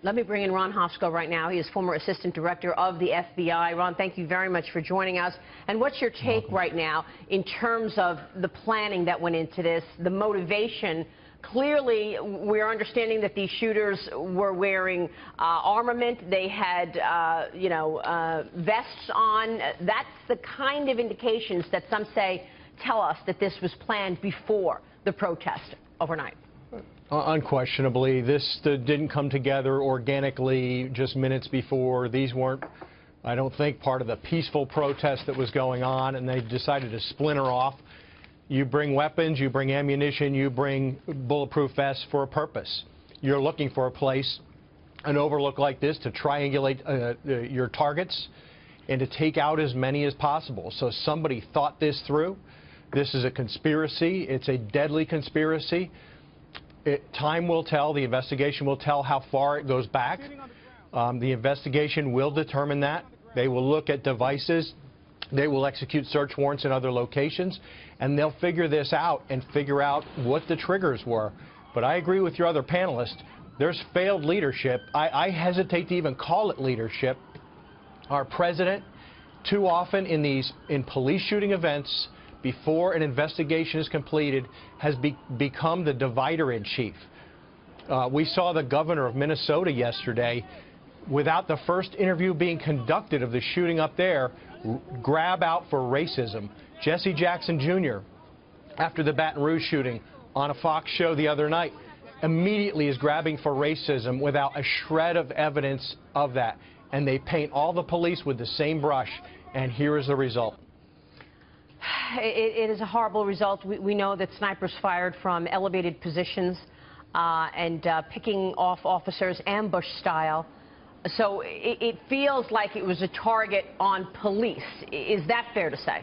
Let me bring in Ron Hosko right now. He is former assistant director of the FBI. Ron, thank you very much for joining us. And what's your take right now in terms of the planning that went into this, the motivation? Clearly, we're understanding that these shooters were wearing armament. They had, vests on. That's the kind of indications that some say tell us that this was planned before the protest overnight. Unquestionably, this didn't come together organically just minutes before. These weren't, I don't think, part of the peaceful protest that was going on, and they decided to splinter off. You bring weapons, you bring ammunition, you bring bulletproof vests for a purpose. You're looking for a place, an overlook like this, to triangulate your targets and to take out as many as possible. So somebody thought this through. This is a conspiracy. It's a deadly conspiracy. Time will tell. The investigation will tell how far it goes back. The investigation will determine that. They will look at devices. They will execute search warrants in other locations, and they'll figure this out and figure out what the triggers were. But I agree with your other panelists. There's failed leadership. I hesitate to even call it leadership. Our president, too often in police shooting events, before an investigation is completed, has become the divider-in-chief. We saw the governor of Minnesota yesterday, without the first interview being conducted of the shooting up there, grab out for racism. Jesse Jackson Jr., after the Baton Rouge shooting on a Fox show the other night, immediately is grabbing for racism without a shred of evidence of that. And they paint all the police with the same brush, and here is the result. It is a horrible result. We know that snipers fired from elevated positions and picking off officers ambush style. So it feels like it was a target on police. Is that fair to say?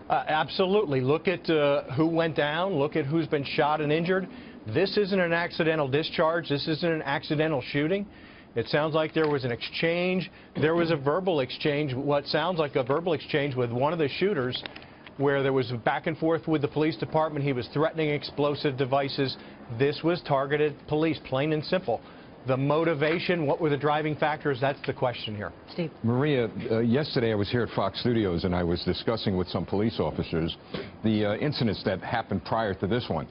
Absolutely. Look at who went down. Look at who's been shot and injured. This isn't an accidental discharge. This isn't an accidental shooting. It sounds like there was an exchange. There was a verbal exchange, what sounds like a verbal exchange with one of the shooters, where there was back and forth with the police department. He was threatening explosive devices. This was targeted police, plain and simple. The motivation, what were the driving factors? That's the question here. Steve. Maria, yesterday I was here at Fox Studios and I was discussing with some police officers the incidents that happened prior to this one.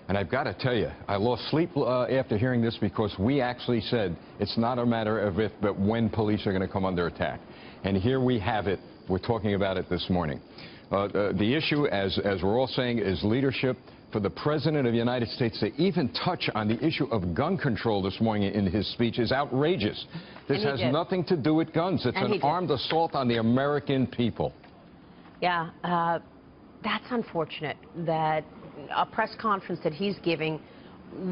And I've got to tell you, I lost sleep after hearing this, because we actually said it's not a matter of if, but when police are going to come under attack. And here we have it. We're talking about it this morning. The issue, as we're all saying, is leadership. For the President of the United States to even touch on the issue of gun control this morning in his speech is outrageous. This has nothing to do with guns. It's an armed assault on the American people. Yeah, that's unfortunate that a press conference that he's giving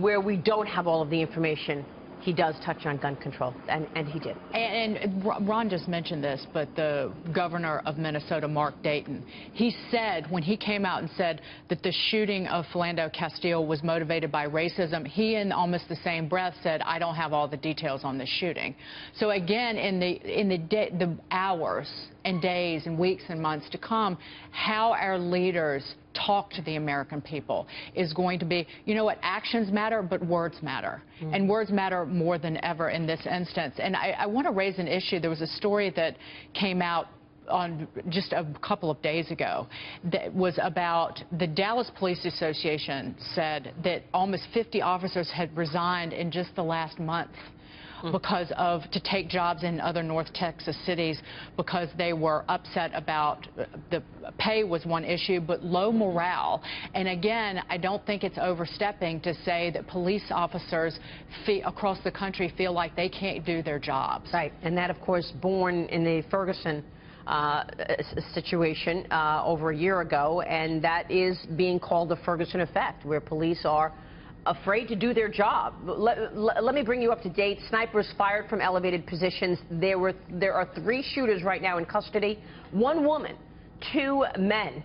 where we don't have all of the information, he does touch on gun control, and he did. And Ron just mentioned this, but the governor of Minnesota, Mark Dayton, he said, when he came out and said that the shooting of Philando Castile was motivated by racism, he in almost the same breath said, I don't have all the details on the shooting. So again, in the hours and days and weeks and months to come, how our leaders talk to the American people is going to be, you know what, actions matter, but words matter. And words matter more than ever in this instance. And I want to raise an issue. There was a story that came out on just a couple of days ago that was about the Dallas Police Association said that almost 50 officers had resigned in just the last month because of to take jobs in other North Texas cities because they were upset about the pay was one issue, but low morale. And again, I don't think it's overstepping to say that police officers across the country feel like they can't do their jobs. Right, and that, of course, born in the Ferguson situation over a year ago, and that is being called the Ferguson effect, where police are afraid to do their job. Let me bring you up to date. Snipers fired from elevated positions. There are 3 shooters right now in custody. 1 woman, 2 men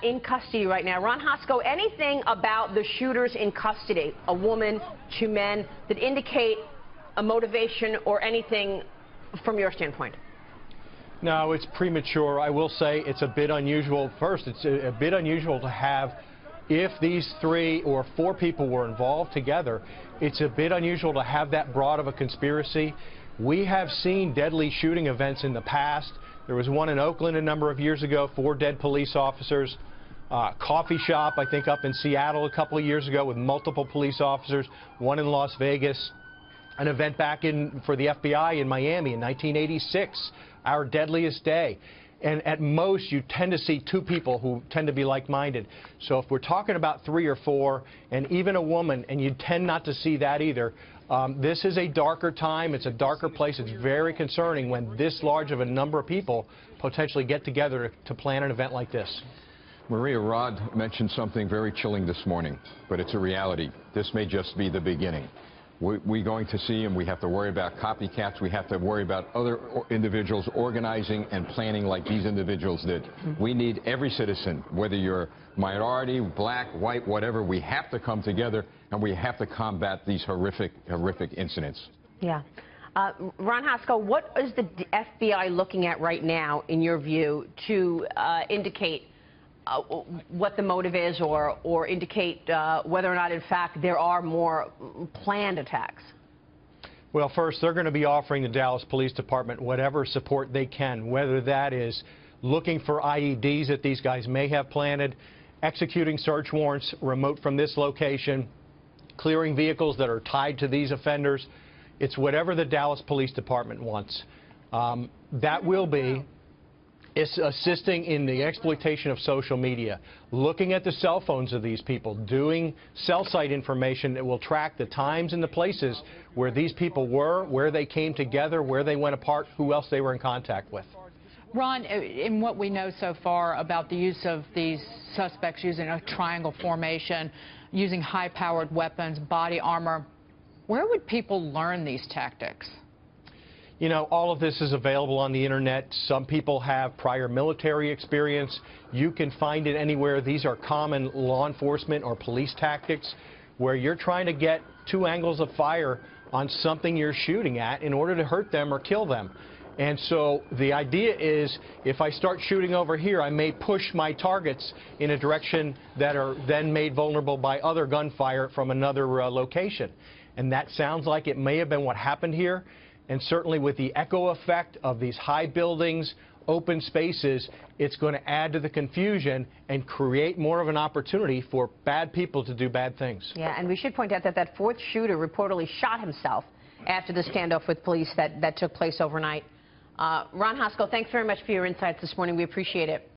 in custody right now. Ron Hosko, anything about the shooters in custody, a woman, 2 men, that indicate a motivation or anything from your standpoint? No, it's premature. I will say it's a bit unusual. First, it's a bit unusual to have if these 3 or 4 people were involved together, it's a bit unusual to have that broad of a conspiracy. We have seen deadly shooting events in the past. There was one in Oakland a number of years ago, 4 dead police officers. Coffee shop, I think, up in Seattle a couple of years ago with multiple police officers. One in Las Vegas. An event back for the FBI in Miami in 1986, our deadliest day. And at most, you tend to see 2 people who tend to be like-minded. So if we're talking about 3 or 4, and even a woman, and you tend not to see that either, this is a darker time. It's a darker place. It's very concerning when this large of a number of people potentially get together to plan an event like this. Maria, Rod mentioned something very chilling this morning, but it's a reality. This may just be the beginning. We're going to see, and we have to worry about copycats. We have to worry about other individuals organizing and planning like these individuals did. We need every citizen, whether you're minority, black, white, whatever, we have to come together and we have to combat these horrific incidents. Yeah. Ron Hosko, what is the FBI looking at right now, in your view, to indicate what the motive is, or indicate whether or not, in fact, there are more planned attacks? Well, first, they're going to be offering the Dallas Police Department whatever support they can, whether that is looking for IEDs that these guys may have planted, executing search warrants remote from this location, clearing vehicles that are tied to these offenders. It's whatever the Dallas Police Department wants. That will be assisting in the exploitation of social media, looking at the cell phones of these people, doing cell site information that will track the times and the places where these people were, where they came together, where they went apart, who else they were in contact with. Ron, in what we know so far about the use of these suspects using a triangle formation, using high-powered weapons, body armor, where would people learn these tactics? You know, all of this is available on the internet. Some people have prior military experience. You can find it anywhere. These are common law enforcement or police tactics where you're trying to get 2 angles of fire on something you're shooting at in order to hurt them or kill them. And so the idea is, if I start shooting over here, I may push my targets in a direction that are then made vulnerable by other gunfire from another location. And that sounds like it may have been what happened here. And certainly with the echo effect of these high buildings, open spaces, it's going to add to the confusion and create more of an opportunity for bad people to do bad things. Yeah, and we should point out that that 4th shooter reportedly shot himself after the standoff with police that took place overnight. Ron Hosko, thanks very much for your insights this morning. We appreciate it.